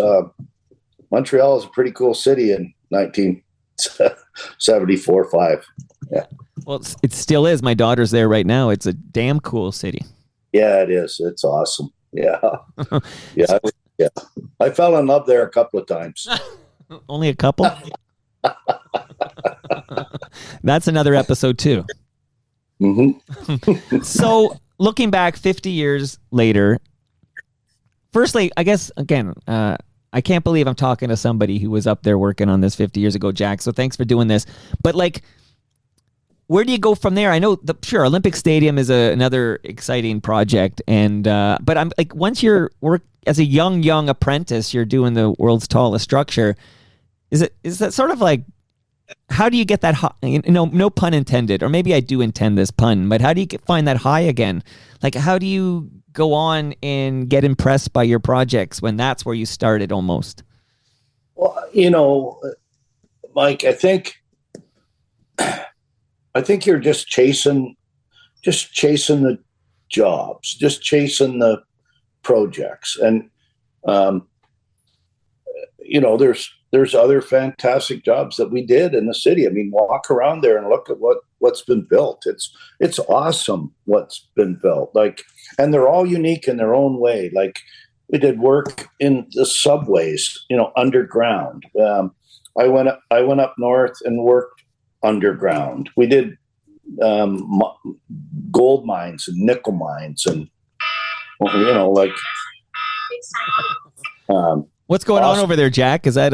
Montreal is a pretty cool city in 1974-5. Yeah. Well, it still is. My daughter's there right now. It's a damn cool city. Yeah, it is. It's awesome. Yeah. Yeah. I fell in love there a couple of times. Only a couple? That's another episode too. Mm-hmm. So looking back 50 years later, firstly, I guess, again, I I can't believe I'm talking to somebody who was up there working on this 50 years ago, Jack. So thanks for doing this. But like, where do you go from there? I know sure, Olympic Stadium is another exciting project, and but I'm like, once you're work as a young apprentice, you're doing the world's tallest structure. Is that sort of like, how do you get that high? No pun intended, or maybe I do intend this pun, but how do you find that high again? Like, how do you go on and get impressed by your projects when that's where you started almost? Well, Mike, I think you're just chasing the jobs, just chasing the projects. And, there's other fantastic jobs that we did in the city. I mean, walk around there and look at what's been built. It's awesome what's been built. Like, and they're all unique in their own way. Like, we did work in the subways, underground. I went up north and worked underground. We did gold mines and nickel mines, and what's going on over there, Jack? Is that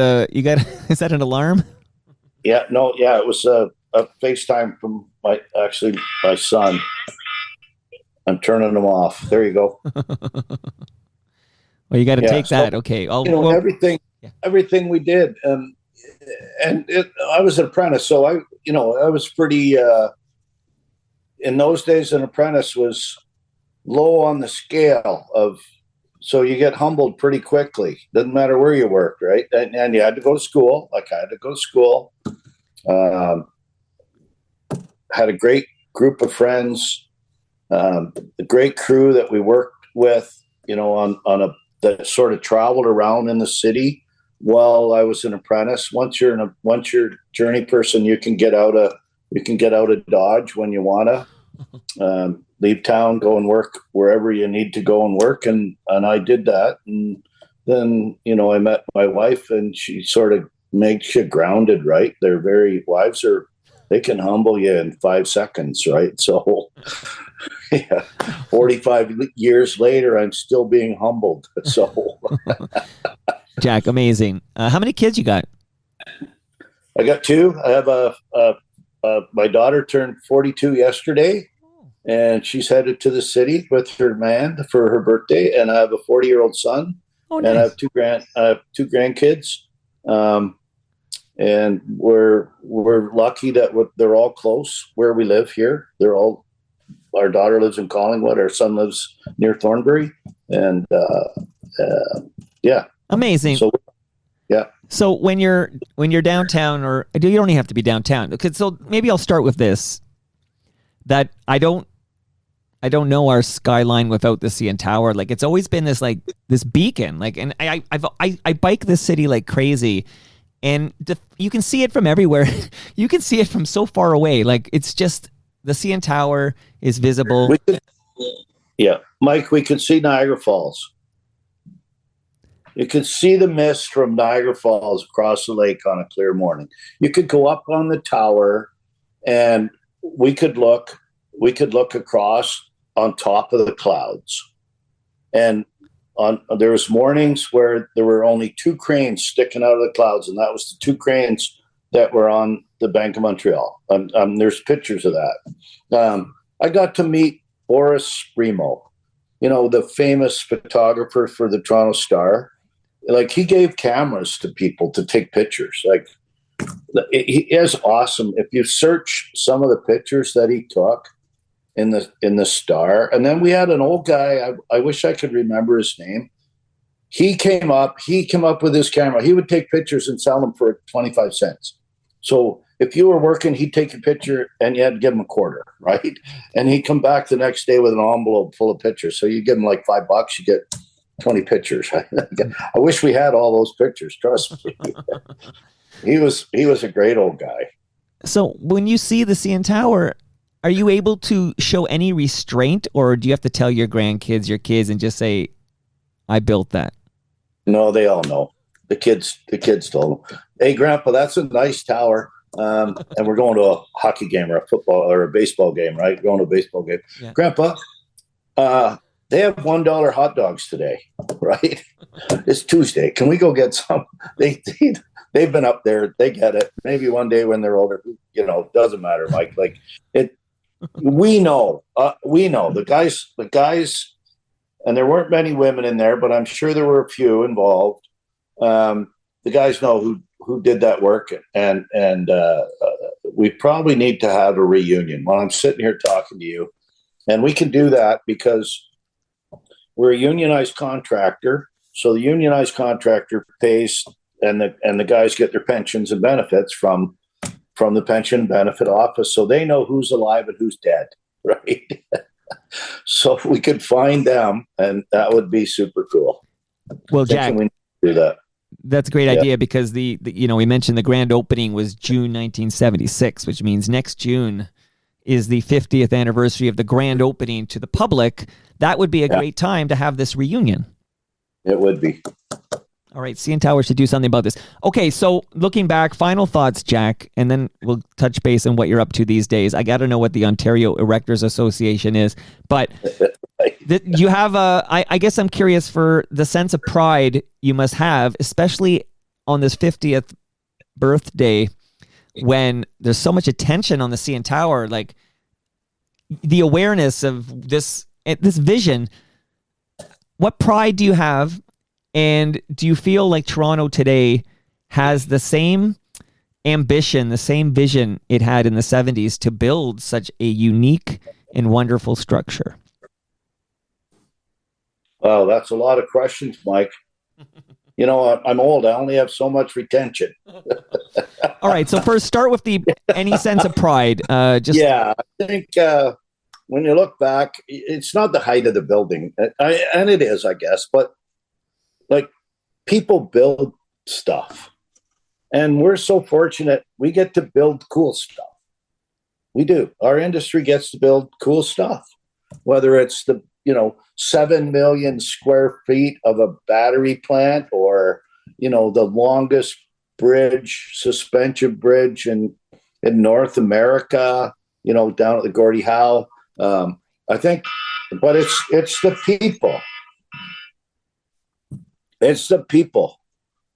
is that an alarm? Yeah, no, yeah, it was a FaceTime from my son. I'm turning them off. There you go. Well, you got to take that. Okay. Everything we did, and I was an apprentice, so I was pretty. In those days, an apprentice was low on the scale of. So you get humbled pretty quickly. Doesn't matter where you worked, right? And you had to go to school. Like, I had to go to school. Had a great group of friends, a great crew that we worked with, that sort of traveled around in the city while I was an apprentice. Once you're a journey person, you can get out of Dodge when you wanna. Leave town, go and work wherever you need to go and work, and I did that. And then I met my wife, and she sort of makes you grounded, right? Wives they can humble you in 5 seconds, right? So 45 years later, I'm still being humbled. So Jack, amazing. How many kids you got? I got 2. I have my daughter turned 42 yesterday, and she's headed to the city with her man for her birthday. And I have a 40-year-old son, nice. And I have 2 grandkids. And we're lucky that they're all close where we live here. Our daughter lives in Collingwood. Our son lives near Thornbury, and yeah, amazing. So, yeah. So when you're downtown, or you don't even have to be downtown. So maybe I'll start with this: that I don't know our skyline without the CN Tower. Like, it's always been this beacon. Like, and I bike this city like crazy, and you can see it from everywhere. You can see it from so far away. Like, it's just the CN Tower is visible. Mike, we could see Niagara Falls. You could see the mist from Niagara Falls across the lake on a clear morning. You could go up on the tower, and we could look across on top of the clouds. And there was mornings where there were only 2 cranes sticking out of the clouds, and that was the 2 cranes that were on the Bank of Montreal. There's pictures of that. I got to meet Boris Spremo, the famous photographer for the Toronto Star. Like, he gave cameras to people to take pictures. Like, he is awesome. If you search some of the pictures that he took in the Star, and then we had an old guy. I wish I could remember his name. He came up with his camera. He would take pictures and sell them for 25 cents. So if you were working, he'd take a picture and you had to give him a quarter, right? And he'd come back the next day with an envelope full of pictures. So you give him like $5, you get 20 pictures. I wish we had all those pictures. Trust me. He was a great old guy. So when you see the CN Tower, are you able to show any restraint, or do you have to tell your grandkids, your kids, and just say, I built that? No, they all know. The kids told them, hey, Grandpa, that's a nice tower. And we're going to a hockey game or a football or a baseball game, right? Going to a baseball game. Yeah. Grandpa, they have $1 hot dogs today, right? It's Tuesday. Can we go get some? They've been up there. They get it. Maybe one day when they're older, doesn't matter, Mike. Like it, we know the guys, and there weren't many women in there, but I'm sure there were a few involved. The guys know who did that work, and we probably need to have a reunion while I'm sitting here talking to you, and we can do that because we're a unionized contractor. So the unionized contractor pays, and the guys get their pensions and benefits from the pension benefit office, so they know who's alive and who's dead, right? So if we could find them, and that would be super cool. Well, Jack, we do that. That's a great idea because the we mentioned the grand opening was June 1976, which means next June is the 50th anniversary of the grand opening to the public. That would be a great time to have this reunion. It would be. All right, CN Tower should do something about this. Okay, so looking back, final thoughts, Jack, and then we'll touch base on what you're up to these days. I got to know what the Ontario Erectors Association is, but you have I guess I'm curious for the sense of pride you must have, especially on this 50th birthday when there's so much attention on the CN Tower, like the awareness of this vision. What pride do you have? And do you feel like Toronto today has the same ambition, the same vision it had in the 70s to build such a unique and wonderful structure? Well, that's a lot of questions, Mike. I'm old. I only have so much retention. All right. So first, start with any sense of pride. I think when you look back, it's not the height of the building, and it is, I guess, but like people build stuff, and we're so fortunate we get to build cool stuff. We do. Our industry gets to build cool stuff, whether it's the 7 million square feet of a battery plant or the longest suspension bridge in North America, down at the Gordie Howe. I think, but it's the people. It's the people.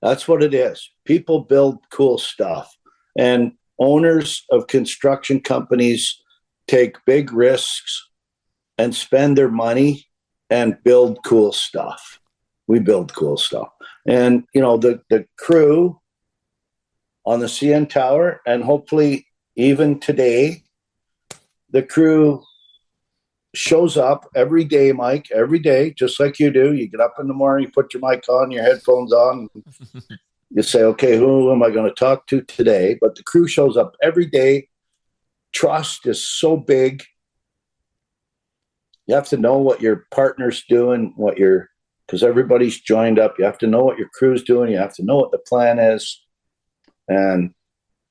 That's what it is. People build cool stuff. And owners of construction companies take big risks and spend their money and build cool stuff. We build cool stuff. And, the crew on the CN Tower, and hopefully even today, the crew shows up every day, Mike, every day, just like you do. You get up in the morning, you put your mic on, your headphones on, you say, okay, who am I going to talk to today? But the crew shows up every day. Trust is so big. You have to know what your partner's doing, because everybody's joined up. You have to know what your crew's doing. You have to know what the plan is. And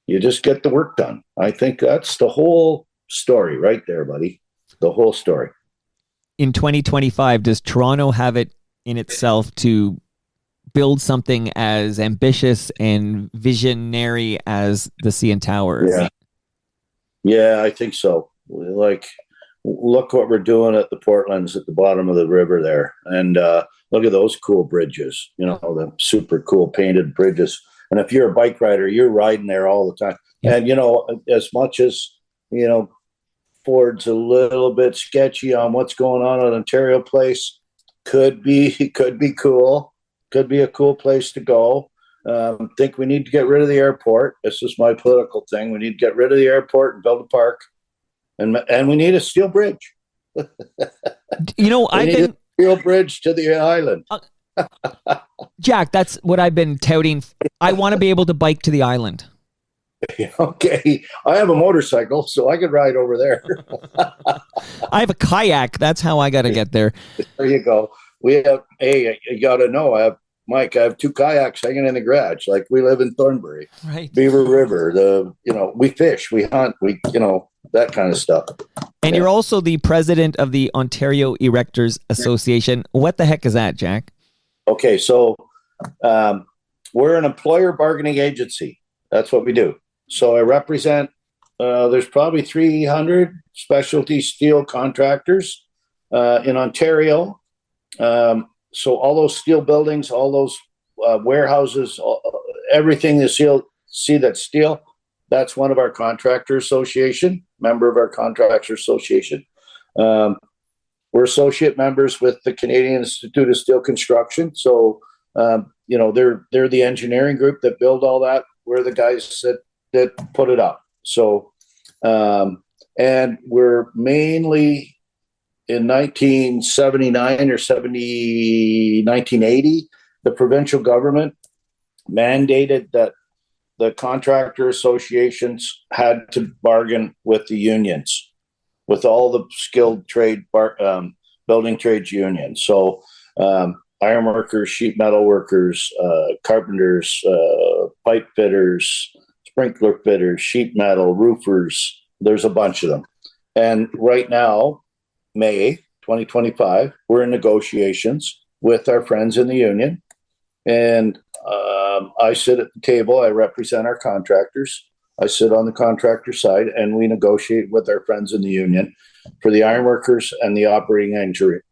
you just get the work done. I think that's the whole story right there, buddy. The whole story. In 2025, does Toronto have it in itself to build something as ambitious and visionary as the CN Tower? Yeah, I think so. Like, look what we're doing at the Portlands at the bottom of the river there. And look at those cool bridges, the super cool painted bridges. And if you're a bike rider, you're riding there all the time. Yeah. And, as much as, Ford's a little bit sketchy on what's going on at Ontario Place, could be cool. Could be a cool place to go. Think we need to get rid of the airport. This is my political thing. We need to get rid of the airport and build a park. And we need a steel bridge. I've been a steel bridge to the island. Jack, that's what I've been touting. I want to be able to bike to the island. Okay, I have a motorcycle, so I could ride over there. I have a kayak. That's how I got to get there. There you go. We have. Hey, you got to know. I have 2 kayaks hanging in the garage. Like, we live in Thornbury, right? Beaver River. We fish, we hunt, that kind of stuff. And you're also the president of the Ontario Erectors Association. What the heck is that, Jack? Okay, so we're an employer bargaining agency. That's what we do. So I represent, there's probably 300 specialty steel contractors in Ontario. So all those steel buildings, all those warehouses, everything you see that's steel, that's one of our contractor association, member of our contractor association. We're associate members with the Canadian Institute of Steel Construction. So, they're the engineering group that build all that. We're the guys that put it up. So, and we're mainly in 1979 or 1980, the provincial government mandated that the contractor associations had to bargain with the unions, with all the skilled trade building trades unions. So ironworkers, sheet metal workers, carpenters, pipe fitters, sprinkler fitters, sheet metal, roofers. There's a bunch of them. And right now, May 2025, we're in negotiations with our friends in the union. And I sit at the table. I represent our contractors. I sit on the contractor side, and we negotiate with our friends in the union for the ironworkers and the operating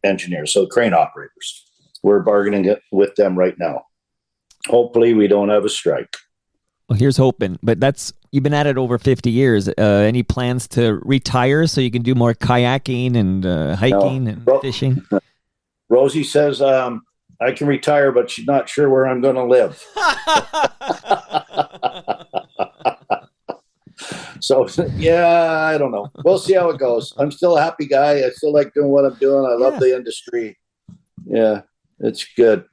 engineers, so crane operators. We're bargaining it with them right now. Hopefully, we don't have a strike. Well, here's hoping. But you've been at it over 50 years. Any plans to retire so you can do more kayaking and hiking and fishing? Rosie says I can retire, but she's not sure where I'm going to live. So, yeah, I don't know. We'll see how it goes. I'm still a happy guy. I still like doing what I'm doing. I love the industry. Yeah, it's good.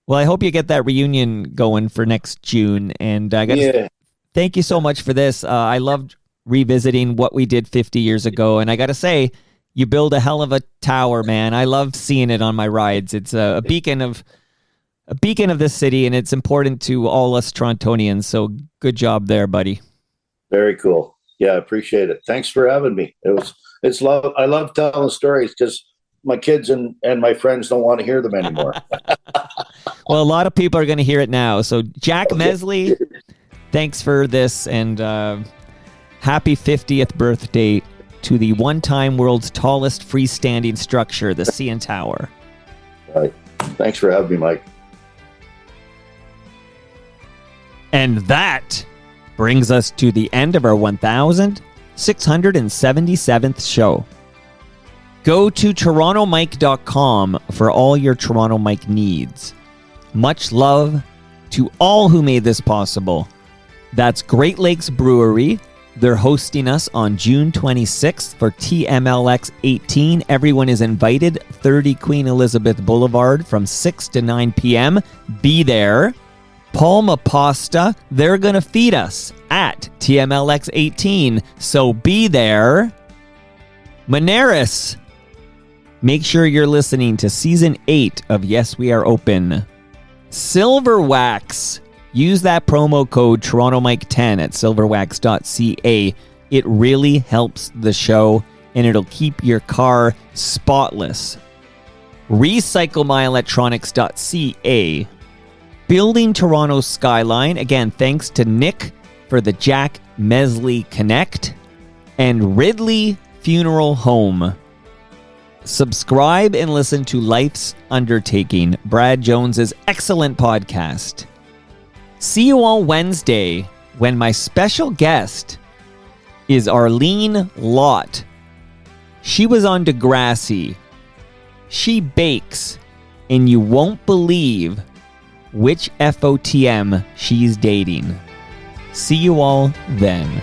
Well, I hope you get that reunion going for next June. And thank you so much for this. I loved revisiting what we did 50 years ago. And I got to say, you build a hell of a tower, man. I love seeing it on my rides. It's a beacon of the city, and it's important to all us Torontonians. So good job there, buddy. Very cool. Yeah, I appreciate it. Thanks for having me. It's love. I love telling stories because my kids and my friends don't want to hear them anymore. Well, a lot of people are going to hear it now. So Jack Mesley, thanks for this, and happy 50th birthday to the one-time world's tallest freestanding structure, the CN Tower. All right. Thanks for having me, Mike. And that brings us to the end of our 1,677th show. Go to torontomike.com for all your Toronto Mike needs. Much love to all who made this possible. That's Great Lakes Brewery. They're hosting us on June 26th for TMLX 18. Everyone is invited. 30 Queen Elizabeth Boulevard from 6 to 9 p.m. Be there. Palma Pasta, they're going to feed us at TMLX 18. So be there. Moneris, make sure you're listening to Season 8 of Yes, We Are Open. Silver Wax. Use that promo code TorontoMike10 at silverwax.ca. It really helps the show, and it'll keep your car spotless. RecycleMyElectronics.ca. Building Toronto's skyline. Again, thanks to Nick for the Jack Mesley Connect. And Ridley Funeral Home. Subscribe and listen to Life's Undertaking, Brad Jones's excellent podcast. See you all Wednesday when my special guest is Arlene Lott. She was on Degrassi. She bakes, and you won't believe which FOTM she's dating. See you all then.